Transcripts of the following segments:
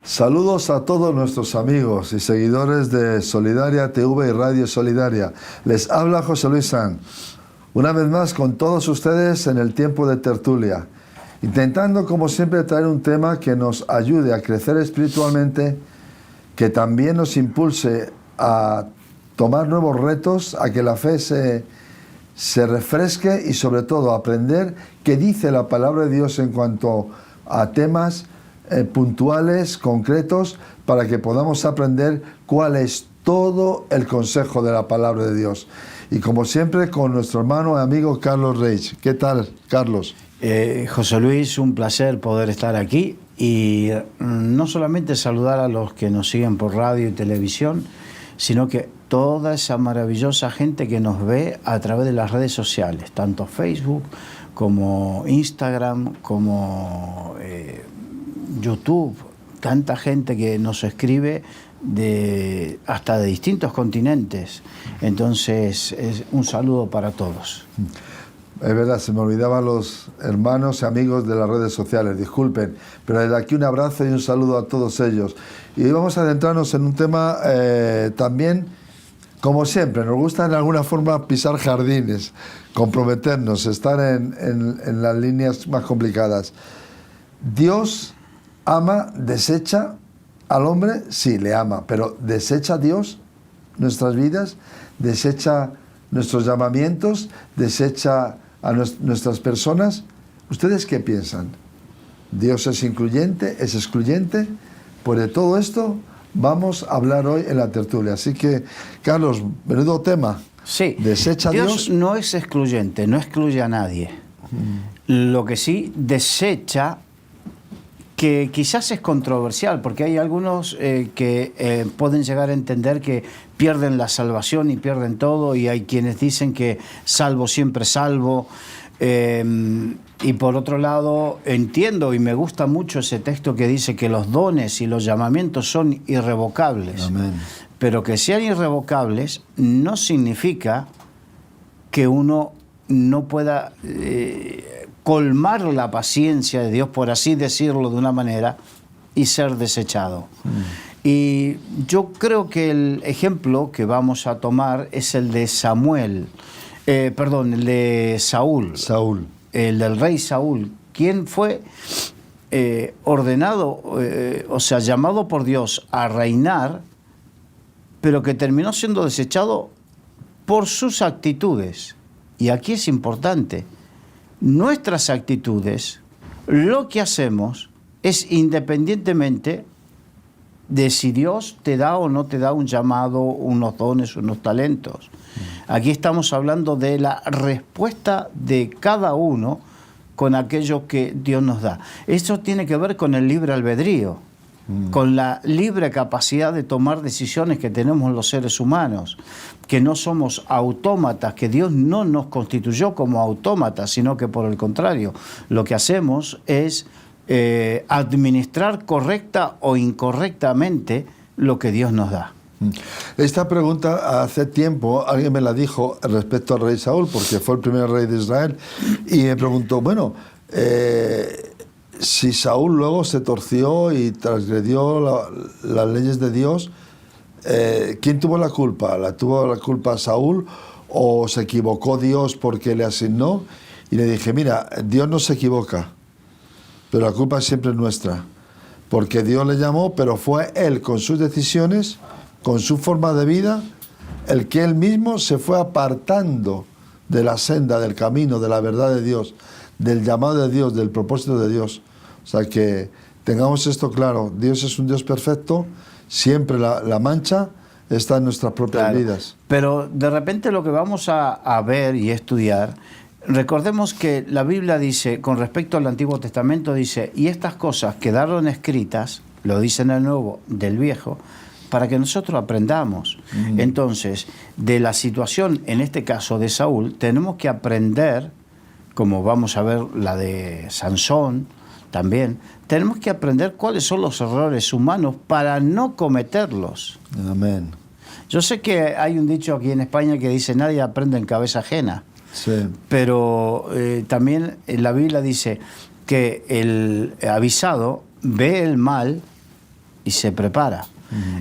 Saludos a todos nuestros amigos y seguidores de Solidaria TV y Radio Solidaria. Les habla José Luis San, una vez más con todos ustedes en el tiempo de tertulia, intentando como siempre traer un tema que nos ayude a crecer espiritualmente, que también nos impulse a tomar nuevos retos, a que la fe se refresque y sobre todo a aprender qué dice la palabra de Dios en cuanto a temas puntuales, concretos, para que podamos aprender cuál es todo el consejo de la palabra de Dios. Y como siempre, con nuestro hermano y amigo Carlos Reich. ¿Qué tal, Carlos? José Luis, un placer poder estar aquí y no solamente saludar a los que nos siguen por radio y televisión, sino que toda esa maravillosa gente que nos ve a través de las redes sociales, tanto Facebook como Instagram, como YouTube, tanta gente que nos escribe hasta de distintos continentes. Entonces, un saludo para todos. Es verdad, se me olvidaban los hermanos y amigos de las redes sociales, disculpen, pero desde aquí un abrazo y un saludo a todos ellos. Y hoy vamos a adentrarnos en un tema también, como siempre, nos gusta en alguna forma pisar jardines, comprometernos, estar en las líneas más complicadas. Dios ama, desecha al hombre, sí, le ama, pero ¿desecha Dios nuestras vidas? ¿Desecha nuestros llamamientos? ¿Desecha a nuestras personas? ¿Ustedes qué piensan? ¿Dios es incluyente? ¿Es excluyente? Pues de todo esto vamos a hablar hoy en la tertulia. Así que, Carlos, menudo tema. Sí, ¿Desecha Dios no es excluyente, no excluye a nadie. Lo que sí desecha, que quizás es controversial, porque hay algunos que pueden llegar a entender que pierden la salvación y pierden todo, y hay quienes dicen que salvo siempre salvo. Y por otro lado, entiendo y me gusta mucho ese texto que dice que los dones y los llamamientos son irrevocables. Amén. Pero que sean irrevocables no significa que uno no pueda colmar la paciencia de Dios, por así decirlo de una manera, y ser desechado. Y yo creo que el ejemplo que vamos a tomar es el de el de Saúl. El del rey Saúl, quien fue ordenado, llamado por Dios a reinar, pero que terminó siendo desechado por sus actitudes. Y aquí es importante, nuestras actitudes, lo que hacemos es independientemente de si Dios te da o no te da un llamado, unos dones, unos talentos. Aquí estamos hablando de la respuesta de cada uno con aquello que Dios nos da. Eso tiene que ver con el libre albedrío, con la libre capacidad de tomar decisiones que tenemos los seres humanos, que no somos autómatas, que Dios no nos constituyó como autómatas, sino que por el contrario, lo que hacemos es administrar correcta o incorrectamente lo que Dios nos da. Esta pregunta hace tiempo alguien me la dijo respecto al rey Saúl, porque fue el primer rey de Israel, y me preguntó, bueno, si Saúl luego se torció y transgredió las leyes de Dios, ¿quién tuvo la culpa? ¿La tuvo la culpa Saúl o se equivocó Dios porque le asignó? Y le dije, mira, Dios no se equivoca, pero la culpa siempre es nuestra, porque Dios le llamó, pero fue él con sus decisiones, con su forma de vida, el que él mismo se fue apartando de la senda, del camino, de la verdad de Dios, del llamado de Dios, del propósito de Dios. O sea que tengamos esto claro, Dios es un Dios perfecto, siempre la mancha está en nuestras propias vidas. Pero de repente lo que vamos a ver y estudiar, recordemos que la Biblia dice, con respecto al Antiguo Testamento, dice, y estas cosas quedaron escritas, lo dice en el Nuevo, del Viejo, para que nosotros aprendamos. Entonces, de la situación, en este caso de Saúl, tenemos que aprender, como vamos a ver la de Sansón también, tenemos que aprender cuáles son los errores humanos para no cometerlos. Amén. Yo sé que hay un dicho aquí en España que dice, nadie aprende en cabeza ajena. Sí. Pero también la Biblia dice que el avisado ve el mal y se prepara.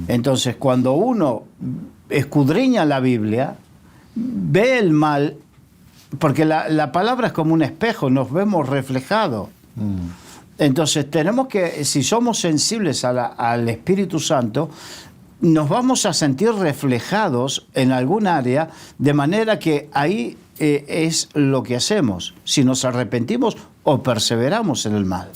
Entonces, cuando uno escudriña la Biblia, ve el mal, porque la palabra es como un espejo, nos vemos reflejados. Entonces, tenemos que, si somos sensibles al Espíritu Santo, nos vamos a sentir reflejados en algún área, de manera que ahí es lo que hacemos, si nos arrepentimos o perseveramos en el mal.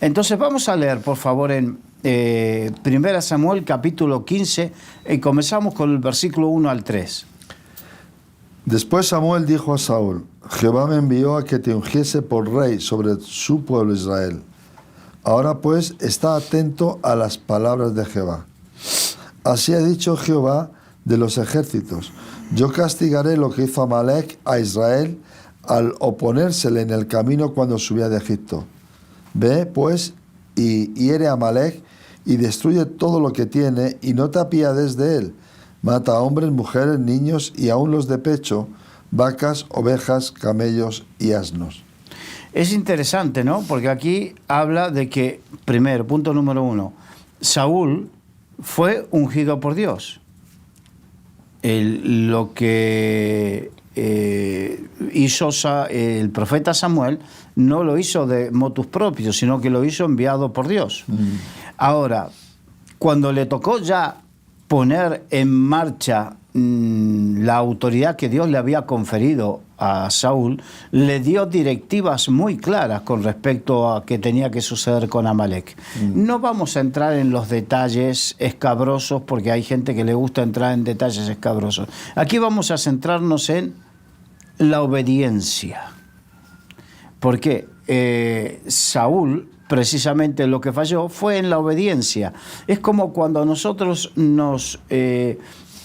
Entonces vamos a leer, por favor, en 1 Samuel capítulo 15, y comenzamos con el versículo 1 al 3. Después Samuel dijo a Saúl: Jehová me envió a que te ungiese por rey sobre su pueblo Israel. Ahora pues, está atento a las palabras de Jehová. Así ha dicho Jehová de los ejércitos: yo castigaré lo que hizo Amalec a Israel al oponérsele en el camino cuando subía de Egipto. Ve, pues, y hiere a Amalec y destruye todo lo que tiene, y no te apiades de él. Mata a hombres, mujeres, niños y aun los de pecho, vacas, ovejas, camellos y asnos. Es interesante, ¿no? Porque aquí habla de que, primero, punto número 1, Saúl fue ungido por Dios. Lo que hizo el profeta Samuel no lo hizo de motus propios, sino que lo hizo enviado por Dios. Ahora, cuando le tocó ya poner en marcha la autoridad que Dios le había conferido a Saúl, le dio directivas muy claras con respecto a qué tenía que suceder con Amalec. No vamos a entrar en los detalles escabrosos, porque hay gente que le gusta entrar en detalles escabrosos. Aquí vamos a centrarnos en la obediencia. Porque Saúl, precisamente lo que falló fue en la obediencia. Es como cuando a nosotros nos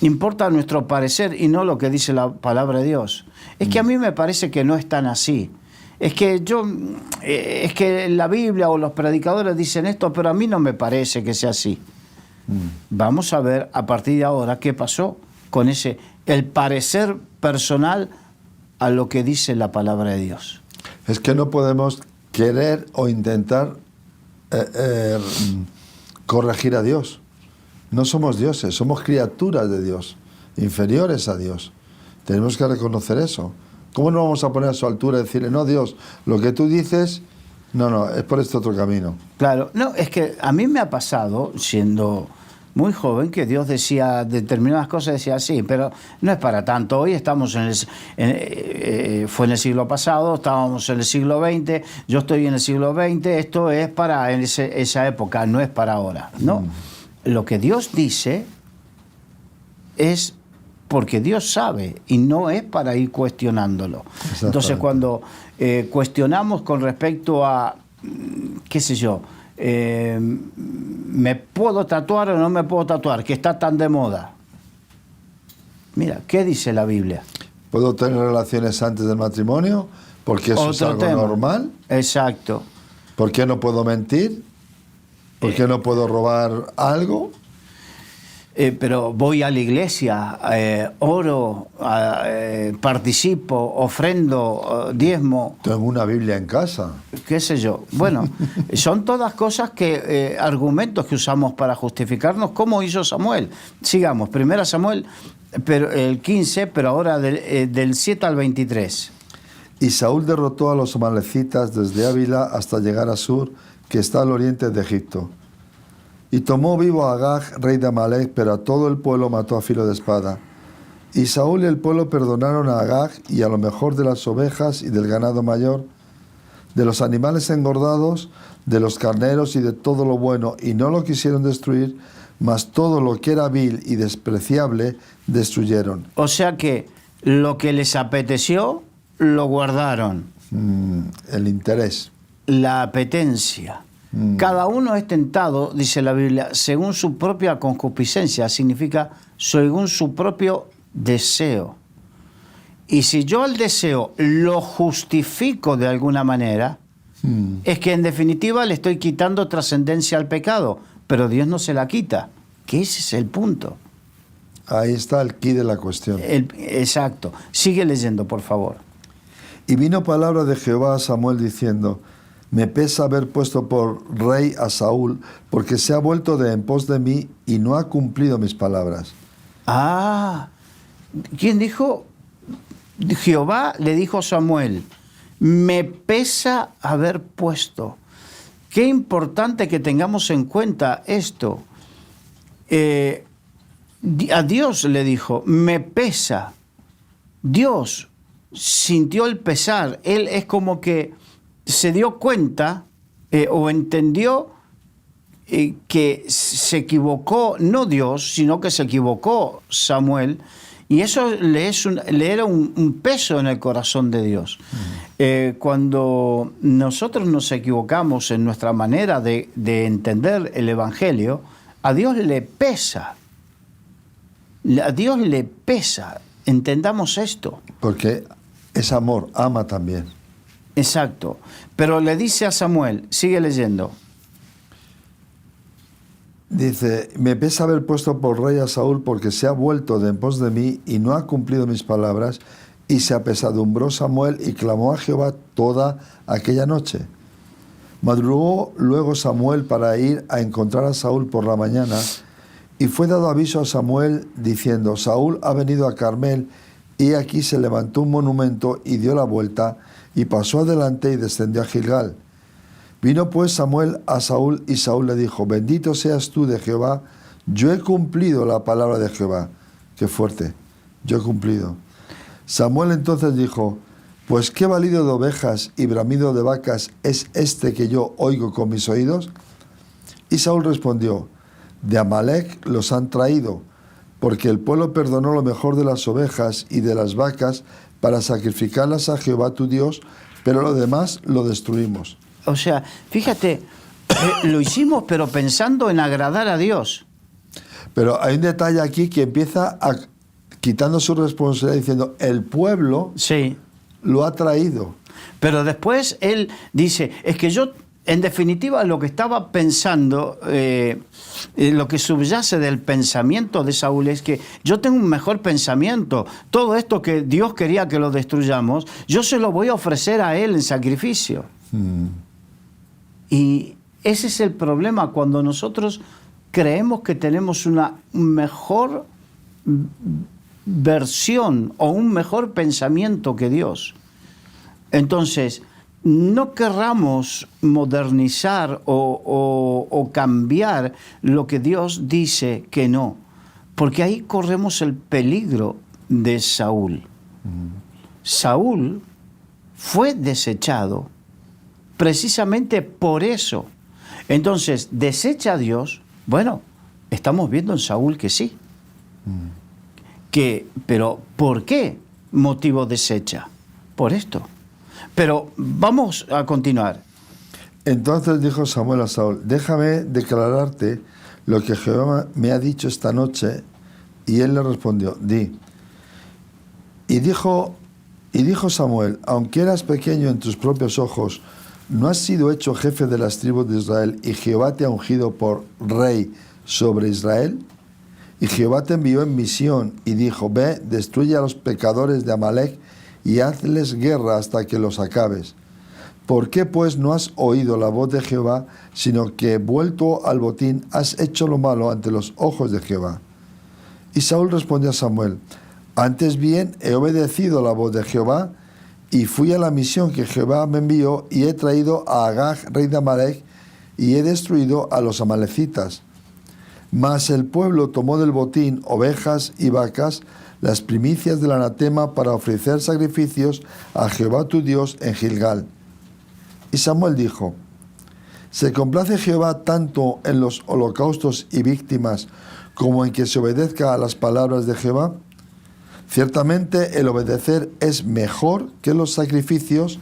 importa nuestro parecer y no lo que dice la palabra de Dios. Es que a mí me parece que no es tan así. Es que la Biblia o los predicadores dicen esto, pero a mí no me parece que sea así. Vamos a ver a partir de ahora qué pasó con el parecer personal a lo que dice la palabra de Dios. Es que no podemos querer o intentar corregir a Dios. No somos dioses, somos criaturas de Dios, inferiores a Dios. Tenemos que reconocer eso. ¿Cómo no vamos a poner a su altura y decirle: no, Dios, lo que tú dices, no, es por este otro camino? Claro, no, es que a mí me ha pasado, siendo muy joven, que Dios decía determinadas cosas, decía sí, pero no es para tanto. Hoy estamos fue en el siglo pasado, estábamos en el siglo XX, yo estoy en el siglo XX, esto es para esa época, no es para ahora, ¿no? Lo que Dios dice es porque Dios sabe y no es para ir cuestionándolo. Entonces, cuando cuestionamos con respecto a, qué sé yo, ¿me puedo tatuar o no me puedo tatuar? Que está tan de moda. Mira, ¿qué dice la Biblia? ¿Puedo tener relaciones antes del matrimonio? Porque eso es algo normal. Exacto. ¿Por qué no puedo mentir? ¿Por qué no puedo robar algo? Pero voy a la iglesia, oro, participo, ofrendo, diezmo. Tengo una Biblia en casa. ¿Qué sé yo? Bueno, son todas cosas que, argumentos que usamos para justificarnos, como hizo Samuel. Sigamos, 1 Samuel, pero el 15, pero ahora del 7 al 23. Y Saúl derrotó a los amalecitas desde Ávila hasta llegar a Sur, que está al oriente de Egipto. Y tomó vivo a Agag, rey de Amalec, pero a todo el pueblo mató a filo de espada. Y Saúl y el pueblo perdonaron a Agag y a lo mejor de las ovejas y del ganado mayor, de los animales engordados, de los carneros y de todo lo bueno, y no lo quisieron destruir, mas todo lo que era vil y despreciable destruyeron. O sea que lo que les apeteció, lo guardaron. El interés. La apetencia. Cada uno es tentado, dice la Biblia, según su propia concupiscencia, significa según su propio deseo. Y si yo el deseo lo justifico de alguna manera, es que en definitiva le estoy quitando trascendencia al pecado, pero Dios no se la quita, que ese es el punto. Ahí está el quid de la cuestión. Exacto. Sigue leyendo, por favor. Y vino palabra de Jehová a Samuel diciendo: me pesa haber puesto por rey a Saúl, porque se ha vuelto de en pos de mí y no ha cumplido mis palabras. Ah, ¿quién dijo? Jehová le dijo a Samuel, me pesa haber puesto. Qué importante que tengamos en cuenta esto. A Dios le dijo, me pesa. Dios sintió el pesar. Él es como que se dio cuenta o entendió que se equivocó, no Dios, sino que se equivocó Samuel, y eso le era un peso en el corazón de Dios. Cuando nosotros nos equivocamos en nuestra manera de entender el Evangelio, a Dios le pesa. A Dios le pesa. Entendamos esto. Porque es amor, ama también. Exacto. Pero le dice a Samuel, sigue leyendo. Dice, me pesa haber puesto por rey a Saúl porque se ha vuelto de en pos de mí y no ha cumplido mis palabras, y se apesadumbró Samuel y clamó a Jehová toda aquella noche. Madrugó luego Samuel para ir a encontrar a Saúl por la mañana, y fue dado aviso a Samuel diciendo, Saúl ha venido a Carmel, y aquí se levantó un monumento y dio la vuelta, y pasó adelante y descendió a Gilgal. Vino pues Samuel a Saúl, y Saúl le dijo, bendito seas tú de Jehová, yo he cumplido la palabra de Jehová. Qué fuerte, yo he cumplido. Samuel entonces dijo, pues qué balido de ovejas y bramido de vacas es este que yo oigo con mis oídos. Y Saúl respondió, de Amalec los han traído, porque el pueblo perdonó lo mejor de las ovejas y de las vacas para sacrificarlas a Jehová tu Dios, pero lo demás lo destruimos. O sea, fíjate, lo hicimos pero pensando en agradar a Dios. Pero hay un detalle aquí que empieza quitando su responsabilidad diciendo, el pueblo Sí. lo ha traído. Pero después él dice, es que yo, en definitiva, lo que estaba pensando, lo que subyace del pensamiento de Saúl es que yo tengo un mejor pensamiento. Todo esto que Dios quería que lo destruyamos, yo se lo voy a ofrecer a él en sacrificio. Y ese es el problema cuando nosotros creemos que tenemos una mejor versión o un mejor pensamiento que Dios. Entonces, no querramos modernizar o cambiar lo que Dios dice que no, porque ahí corremos el peligro de Saúl. Saúl fue desechado precisamente por eso. Entonces, desecha a Dios. Bueno, estamos viendo en Saúl que sí. Pero ¿por qué motivo desecha? Por esto. Pero vamos a continuar. Entonces dijo Samuel a Saúl, déjame declararte lo que Jehová me ha dicho esta noche. Y él le respondió, di. Y dijo Samuel, aunque eras pequeño en tus propios ojos, ¿no has sido hecho jefe de las tribus de Israel y Jehová te ha ungido por rey sobre Israel? Y Jehová te envió en misión y dijo, ve, destruye a los pecadores de Amalec y hazles guerra hasta que los acabes. ¿Por qué pues no has oído la voz de Jehová, sino que vuelto al botín has hecho lo malo ante los ojos de Jehová? Y Saúl respondió a Samuel, antes bien he obedecido la voz de Jehová y fui a la misión que Jehová me envió y he traído a Agag, rey de Amalec, y he destruido a los amalecitas. Mas el pueblo tomó del botín ovejas y vacas, las primicias del anatema, para ofrecer sacrificios a Jehová tu Dios en Gilgal. Y Samuel dijo, ¿se complace Jehová tanto en los holocaustos y víctimas como en que se obedezca a las palabras de Jehová? Ciertamente el obedecer es mejor que los sacrificios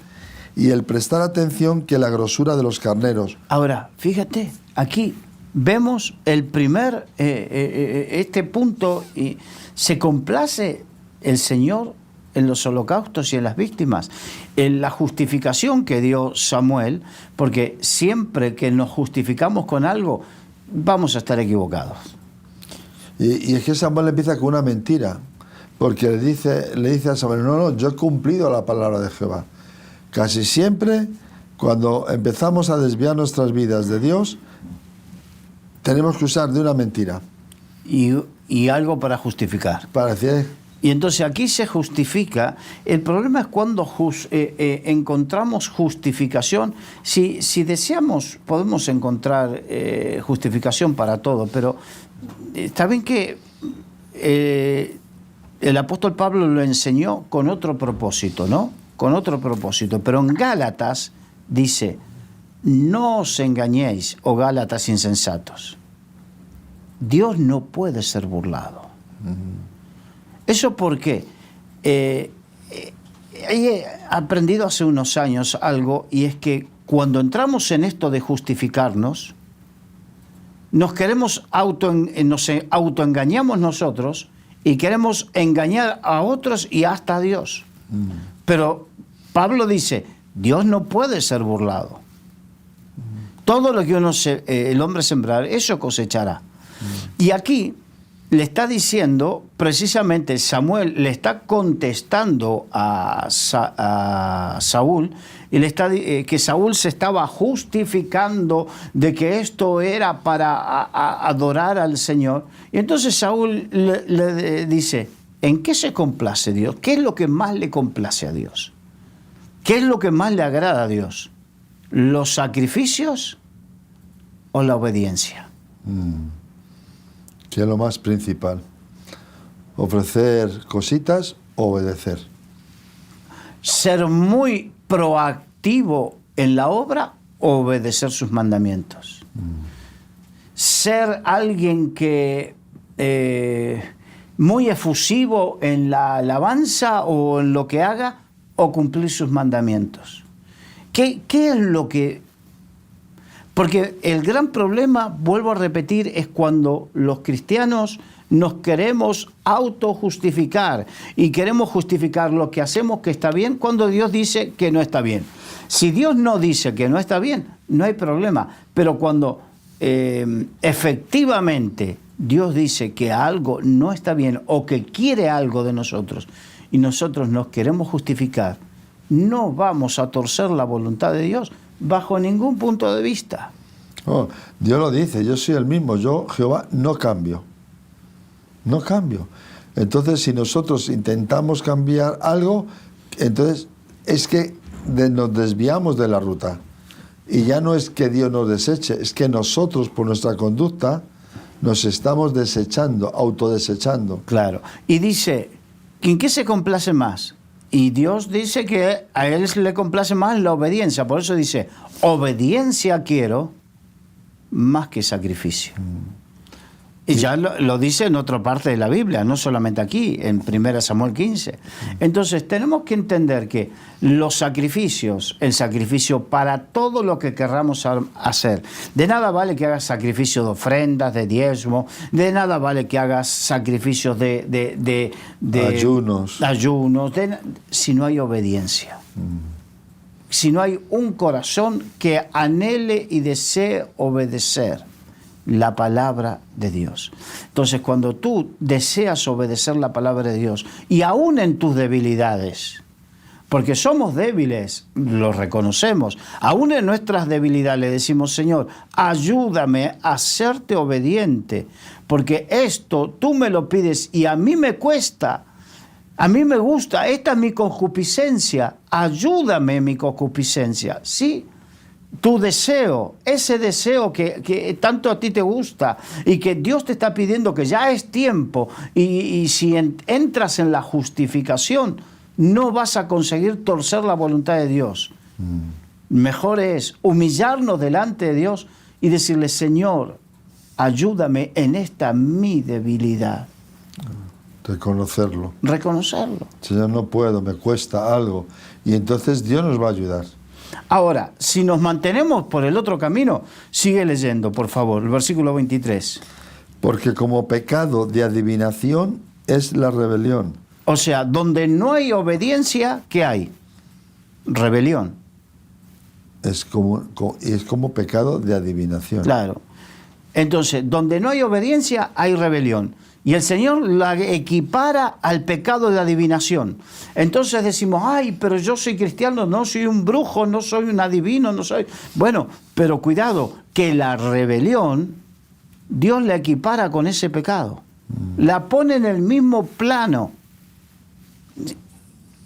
y el prestar atención que la grosura de los carneros. Ahora, fíjate, aquí vemos el primer, este punto, y se complace el Señor en los holocaustos y en las víctimas, en la justificación que dio Samuel, porque siempre que nos justificamos con algo, vamos a estar equivocados. Y es que Samuel empieza con una mentira, porque le dice a Samuel, no, yo he cumplido la palabra de Jehová. Casi siempre, Cuando empezamos a desviar nuestras vidas de Dios, tenemos que usar de una mentira. Y algo para justificar. Para decir, Y entonces aquí se justifica. El problema es cuando encontramos justificación. Si deseamos, podemos encontrar justificación para todo, pero está bien que el apóstol Pablo lo enseñó con otro propósito, ¿no? Con otro propósito. Pero en Gálatas dice, no os engañéis, oh Gálatas insensatos. Dios no puede ser burlado. ¿Eso por qué? He aprendido hace unos años algo, y es que cuando entramos en esto de justificarnos, nos autoengañamos nosotros y queremos engañar a otros y hasta a Dios. Pero Pablo dice, Dios no puede ser burlado. Todo lo que el hombre sembrar, eso cosechará. Y aquí le está diciendo, precisamente Samuel le está contestando a Saúl, y le está que Saúl se estaba justificando de que esto era para adorar al Señor. Y entonces Saúl le dice, ¿en qué se complace Dios? ¿Qué es lo que más le complace a Dios? ¿Qué es lo que más le agrada a Dios? ¿Los sacrificios o la obediencia? Que es lo más principal. Ofrecer cositas o obedecer. Ser muy proactivo en la obra o obedecer sus mandamientos. Ser alguien que muy efusivo en la alabanza o en lo que haga, o cumplir sus mandamientos. ¿Qué es lo que...? Porque el gran problema, vuelvo a repetir, es cuando los cristianos nos queremos autojustificar y queremos justificar lo que hacemos que está bien cuando Dios dice que no está bien. Si Dios no dice que no está bien, no hay problema. Pero cuando efectivamente Dios dice que algo no está bien o que quiere algo de nosotros y nosotros nos queremos justificar, no vamos a torcer la voluntad de Dios bajo ningún punto de vista. Oh, Dios lo dice, yo soy el mismo, yo, Jehová, no cambio. No cambio. Entonces, si nosotros intentamos cambiar algo, entonces es que nos desviamos de la ruta. Y ya no es que Dios nos deseche, es que nosotros, por nuestra conducta, nos estamos desechando, autodesechando. Claro. Y dice, ¿en qué se complace más? Y Dios dice que a Él le complace más la obediencia. Por eso dice, obediencia quiero más que sacrificio. Y ya lo dice en otra parte de la Biblia, no solamente aquí, en 1 Samuel 15. Entonces tenemos que entender que los sacrificios, el sacrificio para todo lo que querramos hacer, de nada vale que hagas sacrificios de ofrendas, de diezmo, de nada vale que hagas sacrificios de ayunos, si no hay obediencia. Si no hay un corazón que anhele y desee obedecer la palabra de Dios. Entonces, cuando tú deseas obedecer la palabra de Dios, y aún en tus debilidades, porque somos débiles, lo reconocemos, aún en nuestras debilidades le decimos, Señor, ayúdame a serte obediente, porque esto tú me lo pides y a mí me cuesta, a mí me gusta, esta es mi concupiscencia, ayúdame en mi concupiscencia, ¿sí? Tu deseo, ese deseo que tanto a ti te gusta y que Dios te está pidiendo que ya es tiempo, y si entras en la justificación, no vas a conseguir torcer la voluntad de Dios. Mejor es humillarnos delante de Dios y decirle, Señor, ayúdame en esta mi debilidad. Reconocerlo. Señor, no puedo, me cuesta algo. Y entonces Dios nos va a ayudar. Ahora, si nos mantenemos por el otro camino, sigue leyendo, por favor, el versículo 23. Porque como pecado de adivinación es la rebelión. O sea, donde no hay obediencia, ¿qué hay? Rebelión. Es como pecado de adivinación. Claro. Entonces, donde no hay obediencia, hay rebelión. Y el Señor la equipara al pecado de adivinación. Entonces decimos, ay, pero yo soy cristiano, no soy un brujo, no soy un adivino, no soy... Bueno, pero cuidado, que la rebelión, Dios la equipara con ese pecado. La pone en el mismo plano.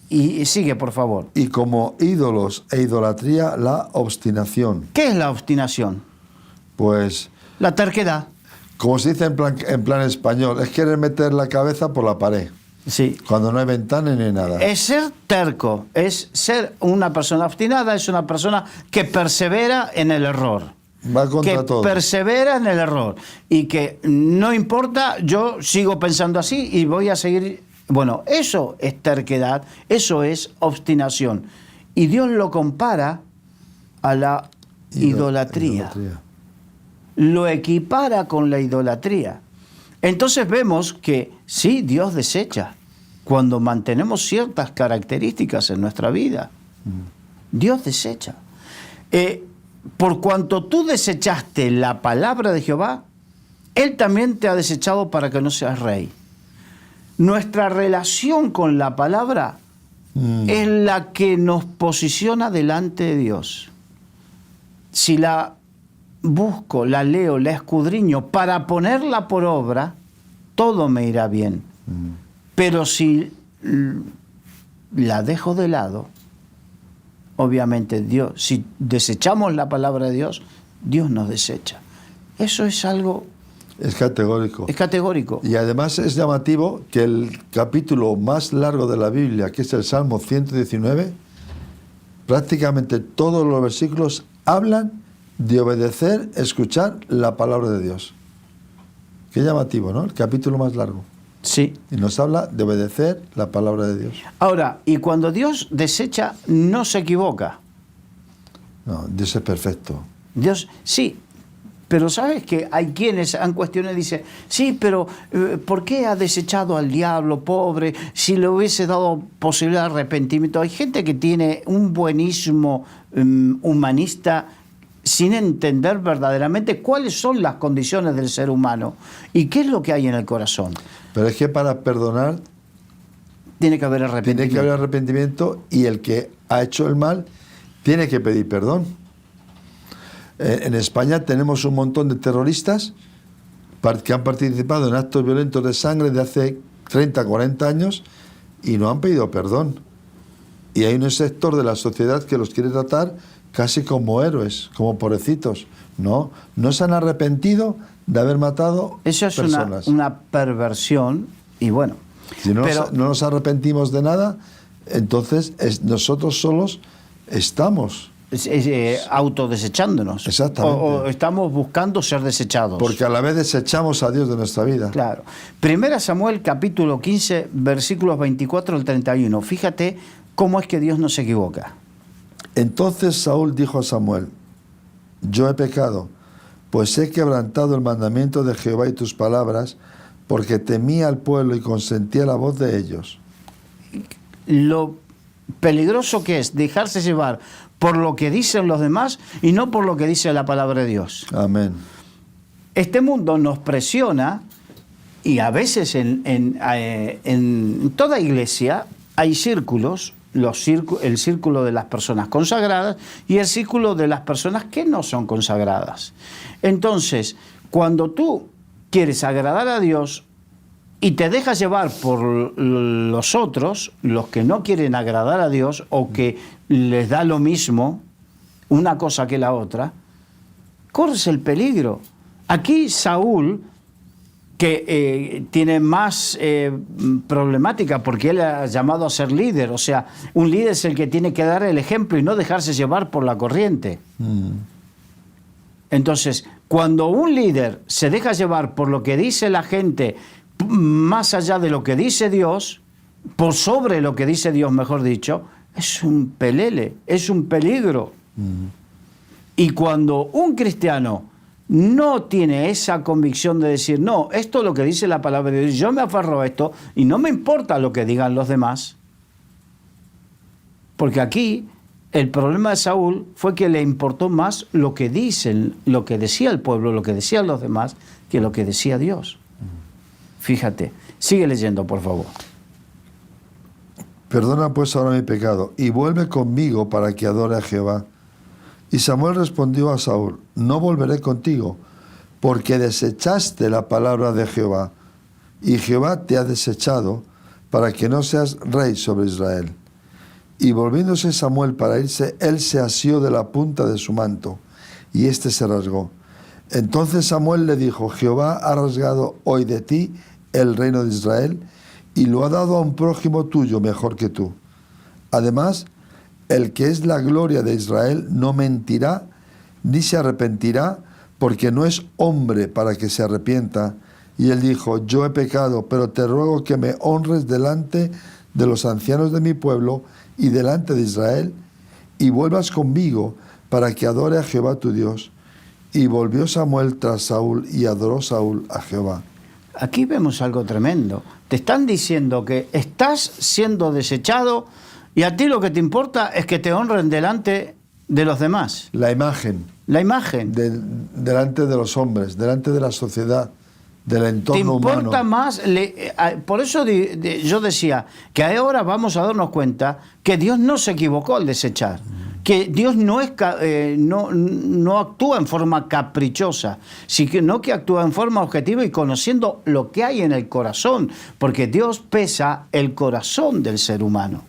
Y sigue, por favor. Y como ídolos e idolatría, la obstinación. ¿Qué es la obstinación? Pues, La terquedad. como se dice en plan español, es querer meter la cabeza por la pared, Sí. cuando no hay ventana ni nada. Es ser terco, es ser una persona obstinada, es una persona que persevera en el error. Va contra Que todo. persevera en el error. Y que no importa, yo sigo pensando así y voy a seguir... Bueno, eso es terquedad, eso es obstinación. Y Dios lo compara a la idolatría. Lo equipara con la idolatría. Entonces vemos que sí, Dios desecha cuando mantenemos ciertas características en nuestra vida. Dios desecha. Por cuanto tú desechaste la palabra de Jehová, Él también te ha desechado para que no seas rey. Nuestra relación con la palabra es la que nos posiciona delante de Dios. Si la busco, la leo, la escudriño para ponerla por obra, todo me irá bien. Pero si la dejo de lado, obviamente Dios, si desechamos la palabra de Dios, Dios nos desecha. Eso es algo... Es categórico. Es categórico. Y además es llamativo que el capítulo más largo de la Biblia, que es el Salmo 119, prácticamente todos los versículos hablan de obedecer, escuchar la palabra de Dios. Qué llamativo, ¿no? El capítulo más largo. Sí. Y nos habla de obedecer la palabra de Dios. Ahora, y cuando Dios desecha, no se equivoca. No, Dios es perfecto. Dios, sí, pero sabes que hay quienes han cuestionado y dicen, sí, pero ¿por qué ha desechado al diablo, pobre, si le hubiese dado posibilidad de arrepentimiento? Hay gente que tiene un buenismo humanista sin entender verdaderamente cuáles son las condiciones del ser humano y qué es lo que hay en el corazón. Pero es que para perdonar Tiene que haber arrepentimiento. tiene que haber arrepentimiento y el que ha hecho el mal tiene que pedir perdón. En España tenemos un montón de terroristas que han participado en actos violentos de sangre de hace 30, 40 años y no han pedido perdón. Y hay un sector de la sociedad que los quiere tratar casi como héroes, como pobrecitos. No se han arrepentido de haber matado Eso es personas. una perversión y bueno. Si no, pero, no nos arrepentimos de nada, entonces nosotros solos estamos. Autodesechándonos. Exactamente. O estamos buscando ser desechados. Porque a la vez desechamos a Dios de nuestra vida. Claro. Primera Samuel capítulo 15, versículos 24 al 31. Fíjate cómo es que Dios no se equivoca. Entonces Saúl dijo a Samuel: yo he pecado, pues he quebrantado el mandamiento de Jehová y tus palabras, porque temía al pueblo y consentía la voz de ellos. Lo peligroso que es dejarse llevar por lo que dicen los demás y no por lo que dice la palabra de Dios. Amén. Este mundo nos presiona y a veces en toda iglesia hay círculos, el círculo de las personas consagradas y el círculo de las personas que no son consagradas. Entonces, cuando tú quieres agradar a Dios y te dejas llevar por los otros, los que no quieren agradar a Dios o que les da lo mismo una cosa que la otra, corres el peligro. Aquí Saúl, que tiene más problemática porque él ha llamado a ser líder, o sea, un líder es el que tiene que dar el ejemplo y no dejarse llevar por la corriente. Entonces, cuando un líder se deja llevar por lo que dice la gente, más allá de lo que dice Dios, por sobre lo que dice Dios, mejor dicho, es un pelele, es un peligro. Y cuando un cristiano no tiene esa convicción de decir, no, esto es lo que dice la palabra de Dios, yo me aferro a esto y no me importa lo que digan los demás, porque aquí el problema de Saúl fue que le importó más lo que dicen, lo que decía el pueblo, lo que decían los demás, que lo que decía Dios. Fíjate, sigue leyendo, por favor. Perdona pues ahora mi pecado y vuelve conmigo para que adore a Jehová. Y Samuel respondió a Saúl, no volveré contigo, porque desechaste la palabra de Jehová, y Jehová te ha desechado para que no seas rey sobre Israel. Y volviéndose Samuel para irse, él se asió de la punta de su manto, y éste se rasgó. Entonces Samuel le dijo, Jehová ha rasgado hoy de ti el reino de Israel, y lo ha dado a un prójimo tuyo mejor que tú. Además, el que es la gloria de Israel no mentirá, ni se arrepentirá, porque no es hombre para que se arrepienta. Y él dijo, yo he pecado, pero te ruego que me honres delante de los ancianos de mi pueblo y delante de Israel, y vuelvas conmigo para que adore a Jehová tu Dios. Y volvió Samuel tras Saúl, y adoró Saúl a Jehová. Aquí vemos algo tremendo. Te están diciendo que estás siendo desechado y a ti lo que te importa es que te honren delante de los demás. La imagen. La imagen. Delante de los hombres, delante de la sociedad, del entorno humano. ¿Te importa más? Por eso yo decía que ahora vamos a darnos cuenta que Dios no se equivocó al desechar. Que Dios no actúa en forma caprichosa, sino que actúa en forma objetiva y conociendo lo que hay en el corazón, porque Dios pesa el corazón del ser humano.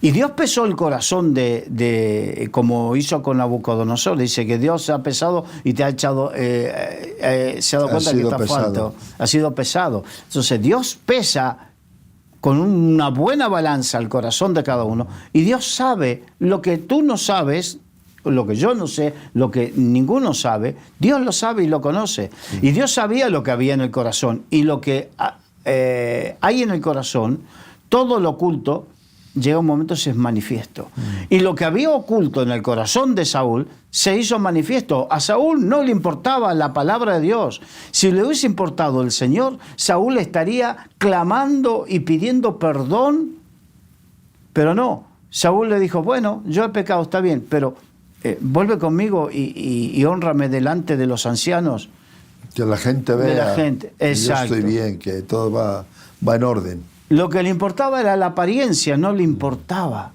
Y Dios pesó el corazón como hizo con Nabucodonosor. Dice que Dios se ha pesado y te ha echado, se ha dado cuenta que está falto. Ha sido pesado. Entonces Dios pesa con una buena balanza al corazón de cada uno, y Dios sabe lo que tú no sabes, lo que yo no sé, lo que ninguno sabe, Dios lo sabe y lo conoce. Sí. Y Dios sabía lo que había en el corazón, y lo que hay en el corazón, todo lo oculto, llega un momento se es manifiesto. Y lo que había oculto en el corazón de Saúl se hizo manifiesto. A Saúl no le importaba la palabra de Dios. Si le hubiese importado el Señor, Saúl estaría clamando y pidiendo perdón. Pero no. Saúl le dijo, bueno, yo he pecado, está bien, pero vuelve conmigo y hónrame delante de los ancianos. Que la gente vea de la gente. Que exacto. yo estoy bien, que todo va en orden. Lo que le importaba era la apariencia, no le importaba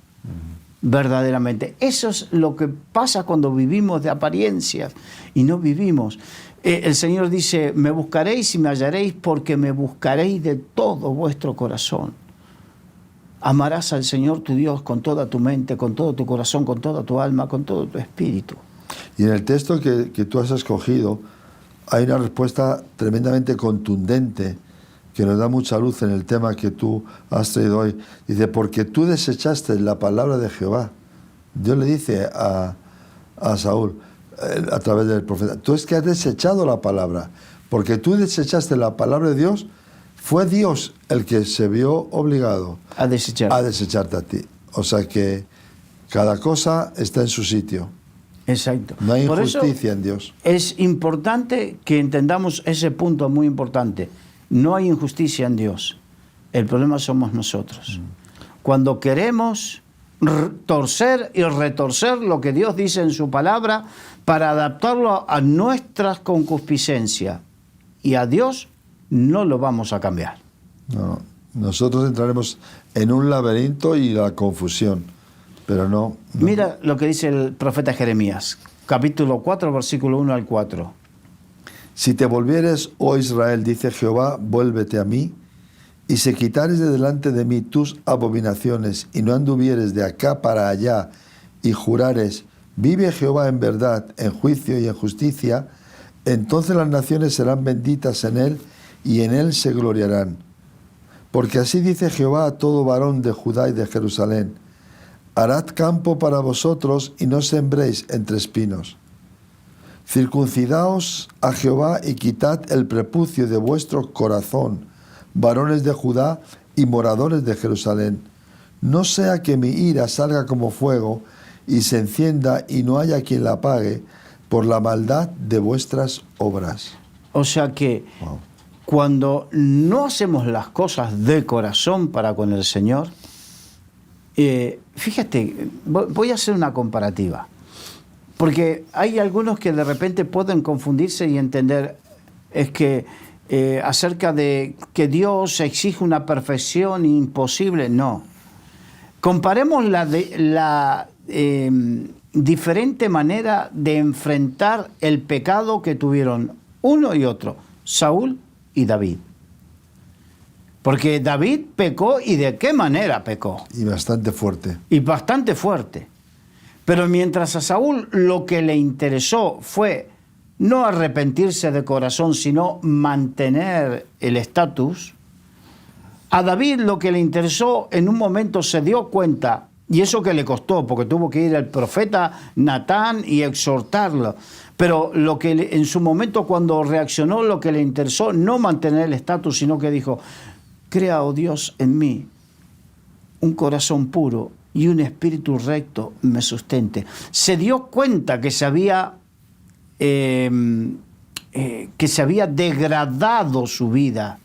verdaderamente. Eso es lo que pasa cuando vivimos de apariencias y no vivimos. El Señor dice, me buscaréis y me hallaréis porque me buscaréis de todo vuestro corazón. Amarás al Señor tu Dios con toda tu mente, con todo tu corazón, con toda tu alma, con todo tu espíritu. Y en el texto que tú has escogido hay una respuesta tremendamente contundente que nos da mucha luz en el tema que tú has traído hoy. Dice, porque tú desechaste la palabra de Jehová. Dios le dice a Saúl, a través del profeta, tú es que has desechado la palabra. Porque tú desechaste la palabra de Dios, fue Dios el que se vio obligado a desecharte a ti. O sea que cada cosa está en su sitio. Exacto. No hay injusticia en Dios. Es importante que entendamos ese punto muy importante. No hay injusticia en Dios. El problema somos nosotros. Cuando queremos torcer y retorcer lo que Dios dice en su palabra para adaptarlo a nuestras concupiscencias, y a Dios no lo vamos a cambiar. No, nosotros entraremos en un laberinto y la confusión, pero no. Mira lo que dice el profeta Jeremías, capítulo 4, versículo 1 al 4. Si te volvieres, oh Israel, dice Jehová, vuélvete a mí, y si quitares de delante de mí tus abominaciones, y no anduvieres de acá para allá, y jurares, vive Jehová en verdad, en juicio y en justicia, entonces las naciones serán benditas en él, y en él se gloriarán. Porque así dice Jehová a todo varón de Judá y de Jerusalén, harad campo para vosotros, y no sembréis entre espinos. Circuncidaos a Jehová y quitad el prepucio de vuestro corazón, varones de Judá y moradores de Jerusalén. No sea que mi ira salga como fuego y se encienda y no haya quien la apague por la maldad de vuestras obras. O sea que cuando no hacemos las cosas de corazón para con el Señor, fíjate, voy a hacer una comparativa. Porque hay algunos que de repente pueden confundirse y entender, es que acerca de que Dios exige una perfección imposible. No. Comparemos la diferente manera de enfrentar el pecado que tuvieron uno y otro, Saúl y David. Porque David pecó, ¿y de qué manera pecó? Y bastante fuerte. Y bastante fuerte. Pero mientras a Saúl lo que le interesó fue no arrepentirse de corazón, sino mantener el estatus, a David lo que le interesó, en un momento se dio cuenta, y eso que le costó, porque tuvo que ir el profeta Natán y exhortarlo, pero lo que en su momento cuando reaccionó, lo que le interesó, no mantener el estatus, sino que dijo: crea, oh Dios, en mí un corazón puro y un espíritu recto me sustente. Se dio cuenta que se había degradado su vida,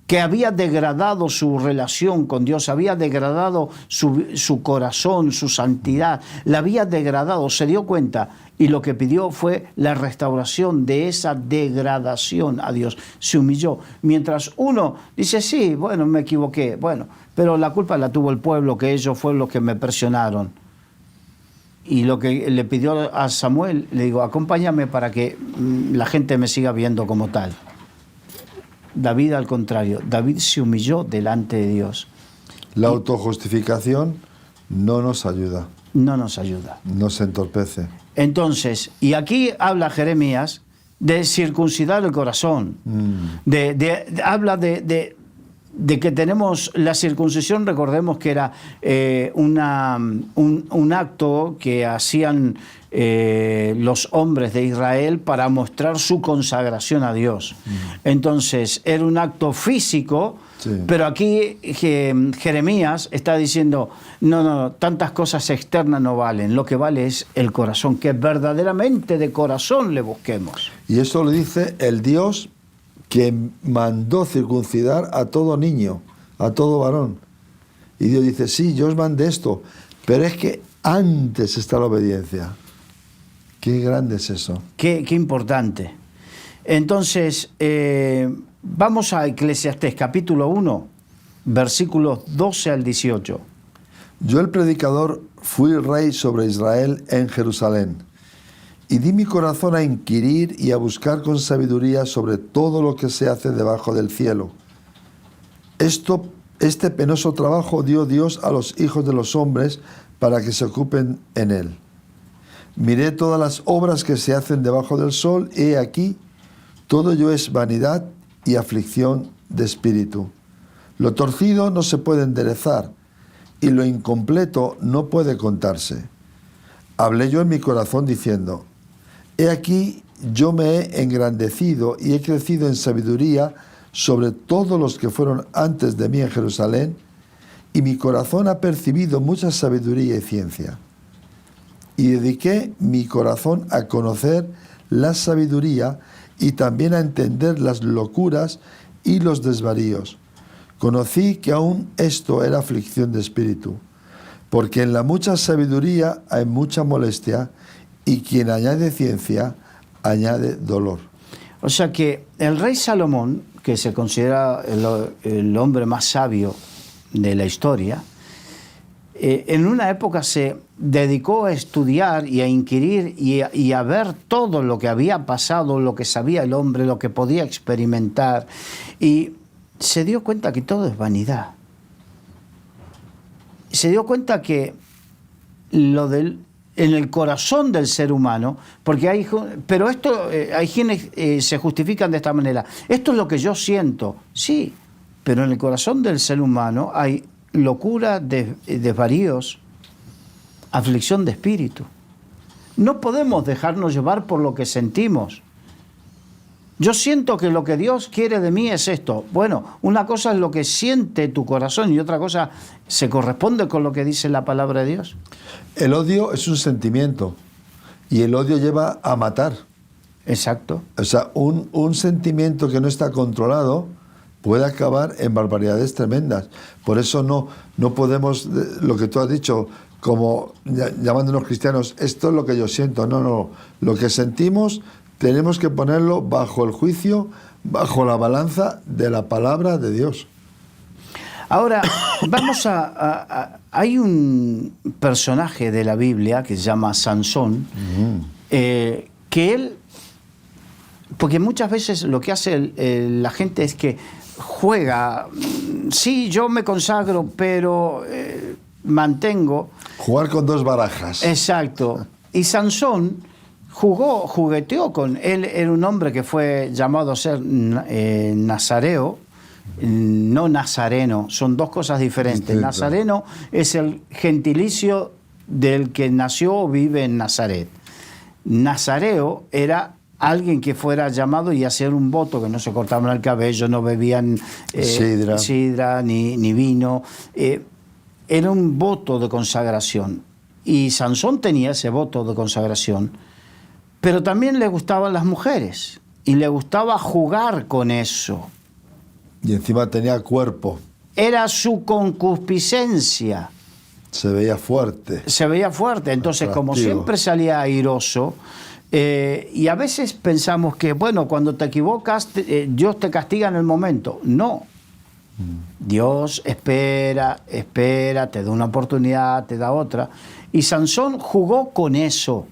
que había degradado su relación con Dios, había degradado su corazón, su santidad, la había degradado, se dio cuenta, y lo que pidió fue la restauración de esa degradación a Dios. Se humilló. Mientras uno dice: sí, bueno, me equivoqué, bueno, pero la culpa la tuvo el pueblo, que ellos fueron los que me presionaron. Y lo que le pidió a Samuel, le digo: acompáñame para que la gente me siga viendo como tal. David, al contrario, David se humilló delante de Dios. La autojustificación no nos ayuda. No nos ayuda. Nos entorpece. Entonces, y aquí habla Jeremías de circuncidar el corazón. Habla de que tenemos la circuncisión. Recordemos que era un acto que hacían los hombres de Israel para mostrar su consagración a Dios. Entonces, era un acto físico, sí. Pero aquí Jeremías está diciendo: no, tantas cosas externas no valen, lo que vale es el corazón, que verdaderamente de corazón le busquemos. Y eso lo dice el Dios que mandó circuncidar a todo niño, a todo varón. Y Dios dice: sí, yo os mandé esto, pero es que antes está la obediencia. Qué grande es eso. Qué importante. Entonces, vamos a Eclesiastés capítulo 1, versículos 12 al 18. Yo, el predicador, fui rey sobre Israel en Jerusalén, y di mi corazón a inquirir y a buscar con sabiduría sobre todo lo que se hace debajo del cielo. Este penoso trabajo dio Dios a los hijos de los hombres para que se ocupen en él. Miré todas las obras que se hacen debajo del sol, y he aquí, todo ello es vanidad y aflicción de espíritu. Lo torcido no se puede enderezar, y lo incompleto no puede contarse. Hablé yo en mi corazón diciendo: he aquí, yo me he engrandecido y he crecido en sabiduría sobre todos los que fueron antes de mí en Jerusalén, y mi corazón ha percibido mucha sabiduría y ciencia. Y dediqué mi corazón a conocer la sabiduría y también a entender las locuras y los desvaríos. Conocí que aún esto era aflicción de espíritu, porque en la mucha sabiduría hay mucha molestia, y quien añade ciencia, añade dolor. O sea que el rey Salomón, que se considera el hombre más sabio de la historia, en una época se dedicó a estudiar y a inquirir y a ver todo lo que había pasado, lo que sabía el hombre, lo que podía experimentar, y se dio cuenta que todo es vanidad. Se dio cuenta que en el corazón del ser humano, porque hay quienes se justifican de esta manera: esto es lo que yo siento. Sí, pero en el corazón del ser humano hay locura, desvaríos, aflicción de espíritu. No podemos dejarnos llevar por lo que sentimos. Yo siento que lo que Dios quiere de mí es esto. Bueno, una cosa es lo que siente tu corazón y otra cosa se corresponde con lo que dice la palabra de Dios. El odio es un sentimiento, y el odio lleva a matar. Exacto. O sea, un sentimiento que no está controlado puede acabar en barbaridades tremendas. Por eso no podemos, lo que tú has dicho, como llamándonos cristianos, esto es lo que yo siento. No. Lo que sentimos tenemos que ponerlo bajo el juicio, bajo la balanza de la palabra de Dios. Ahora, vamos hay un personaje de la Biblia que se llama Sansón, que él, porque muchas veces lo que hace la gente es que juega, sí, yo me consagro, pero mantengo... Jugar con dos barajas. Exacto. Y Sansón jugueteó con él, era un hombre que fue llamado a ser nazareo, no nazareno, son dos cosas diferentes. Distinto. Nazareno es el gentilicio del que nació o vive en Nazaret. Nazareo era alguien que fuera llamado y hacer un voto, que no se cortaban el cabello, no bebían sidra ni vino. Era un voto de consagración. Y Sansón tenía ese voto de consagración, pero también le gustaban las mujeres y le gustaba jugar con eso. Y encima tenía cuerpo. Era su concupiscencia. Se veía fuerte. Se veía fuerte. Entonces, atractivo. como siempre salía airoso, y a veces pensamos que, bueno, cuando te equivocas, Dios te castiga en el momento. No. Dios espera, te da una oportunidad, te da otra. Y Sansón jugó con eso.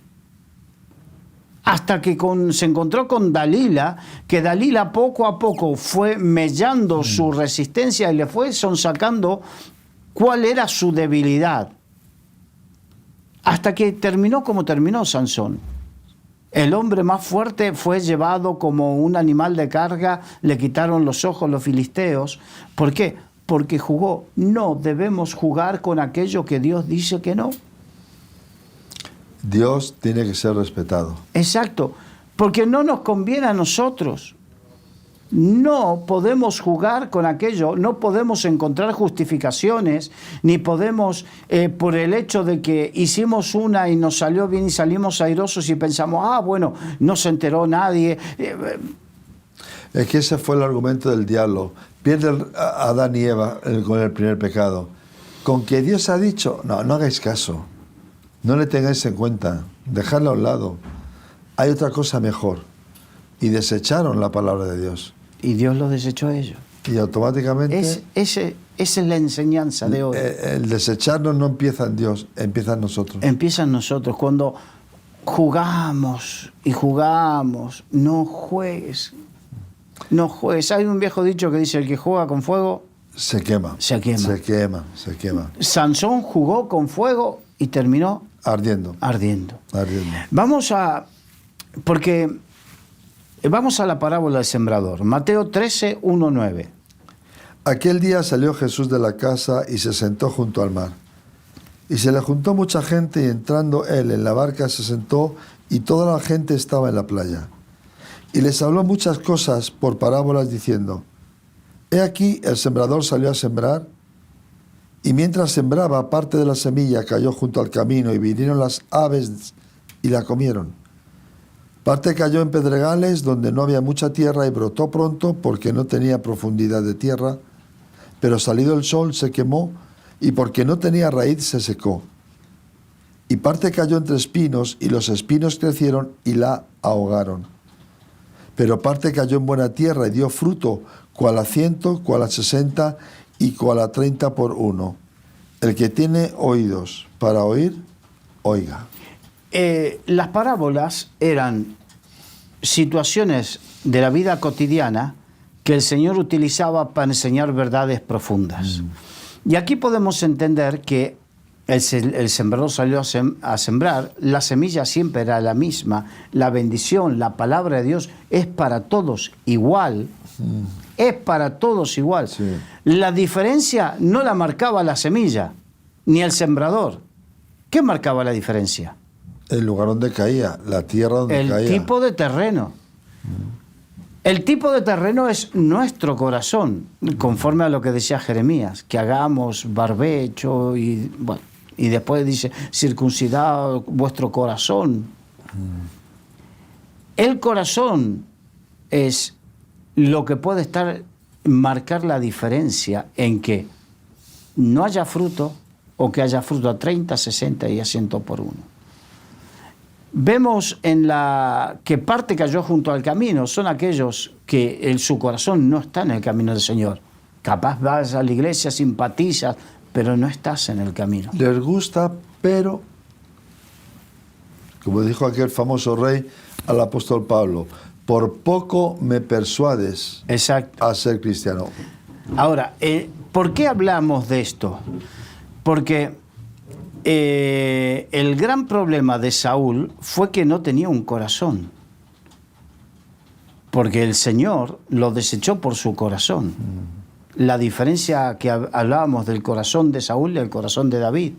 Hasta que se encontró con Dalila, que Dalila poco a poco fue mellando su resistencia y le fue sonsacando cuál era su debilidad. Hasta que terminó como terminó Sansón. El hombre más fuerte fue llevado como un animal de carga, le quitaron los ojos los filisteos. ¿Por qué? Porque jugó. No debemos jugar con aquello que Dios dice que no. Dios tiene que ser respetado. Exacto, porque no nos conviene a nosotros. No podemos jugar con aquello, no podemos encontrar justificaciones, ni podemos, por el hecho de que hicimos una y nos salió bien y salimos airosos y pensamos, bueno, no se enteró nadie. Es que ese fue el argumento del diablo. Pierde a Adán y Eva con el primer pecado. Con que Dios ha dicho, no hagáis caso. No le tengáis en cuenta, dejadlo a un lado. Hay otra cosa mejor. Y desecharon la palabra de Dios. Y Dios los desechó a ellos. Y automáticamente... Esa es la enseñanza de hoy. El desecharnos no empieza en Dios, empieza en nosotros. Empieza en nosotros. Cuando jugamos y jugamos, no juegues. No juegues. Hay un viejo dicho que dice, el que juega con fuego... Se quema. Se quema. Se quema, se quema. Sansón jugó con fuego y terminó... Ardiendo. Ardiendo. Ardiendo. Vamos a la parábola del sembrador. Mateo 13, 1, 9. Aquel día salió Jesús de la casa y se sentó junto al mar. Y se le juntó mucha gente y entrando él en la barca se sentó y toda la gente estaba en la playa. Y les habló muchas cosas por parábolas diciendo, he aquí el sembrador salió a sembrar y mientras sembraba parte de la semilla cayó junto al camino y vinieron las aves y la comieron. Parte cayó en pedregales donde no había mucha tierra y brotó pronto porque no tenía profundidad de tierra, pero salido el sol se quemó y porque no tenía raíz se secó. Y parte cayó entre espinos y los espinos crecieron y la ahogaron. Pero parte cayó en buena tierra y dio fruto, cual a 100, cual a 60 y cual a 30 por uno. El que tiene oídos para oír, oiga. Las parábolas eran situaciones de la vida cotidiana que el Señor utilizaba para enseñar verdades profundas. Y aquí podemos entender que el sembrador salió a sembrar, la semilla siempre era la misma, la bendición, la palabra de Dios es para todos igual. Es para todos igual. Sí. La diferencia no la marcaba la semilla, ni el sembrador. ¿Qué marcaba la diferencia? El lugar donde caía, la tierra donde caía. El tipo de terreno. El tipo de terreno es nuestro corazón, conforme a lo que decía Jeremías, que hagamos barbecho y después dice, circuncidad vuestro corazón. El corazón es lo que puede marcar la diferencia en que no haya fruto o que haya fruto a 30, 60 y a 100 por uno. vemos en que parte cayó junto al camino. Son aquellos que en su corazón no está en el camino del Señor. Capaz vas a la iglesia, simpatizas, pero no estás en el camino. Les gusta, pero, como dijo aquel famoso rey al apóstol Pablo, por poco me persuades Exacto. a ser cristiano. Ahora, ¿por qué hablamos de esto? Porque el gran problema de Saúl fue que no tenía un corazón. Porque el Señor lo desechó por su corazón. La diferencia que hablábamos del corazón de Saúl y el corazón de David.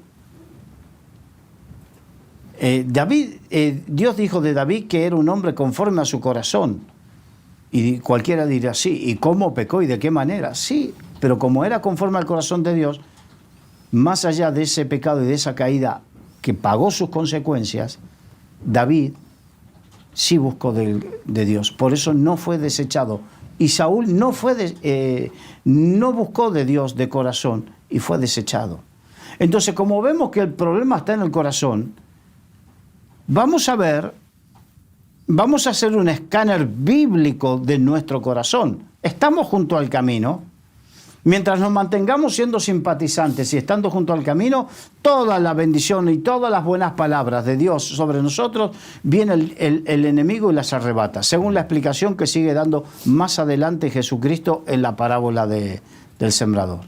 Dios dijo de David que era un hombre conforme a su corazón. Y cualquiera dirá, sí, ¿y cómo pecó y de qué manera? Sí, pero como era conforme al corazón de Dios, más allá de ese pecado y de esa caída que pagó sus consecuencias, David sí buscó de Dios. Por eso no fue desechado. Y Saúl no buscó de Dios de corazón y fue desechado. Entonces, como vemos que el problema está en el corazón, vamos a hacer un escáner bíblico de nuestro corazón. Estamos junto al camino. Mientras nos mantengamos siendo simpatizantes y estando junto al camino, toda la bendición y todas las buenas palabras de Dios sobre nosotros, viene el enemigo y las arrebata, según la explicación que sigue dando más adelante Jesucristo en la parábola del sembrador.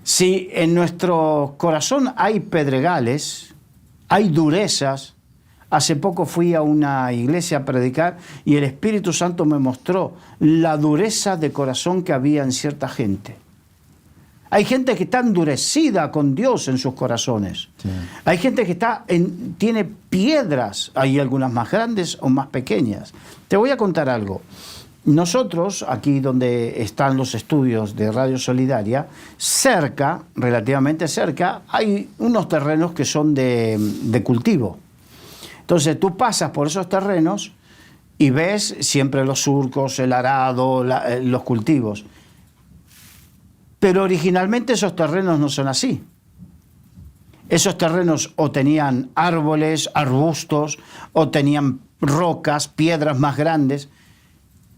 Si en nuestro corazón hay pedregales, hay durezas. Hace poco fui a una iglesia a predicar y el Espíritu Santo me mostró la dureza de corazón que había en cierta gente. Hay gente que está endurecida con Dios en sus corazones. Sí. Hay gente que tiene piedras, hay algunas más grandes o más pequeñas. Te voy a contar algo. Nosotros, aquí donde están los estudios de Radio Solidaria, cerca, relativamente cerca, hay unos terrenos que son de cultivo. Entonces tú pasas por esos terrenos y ves siempre los surcos, el arado, los cultivos. Pero originalmente esos terrenos no son así. Esos terrenos o tenían árboles, arbustos, o tenían rocas, piedras más grandes.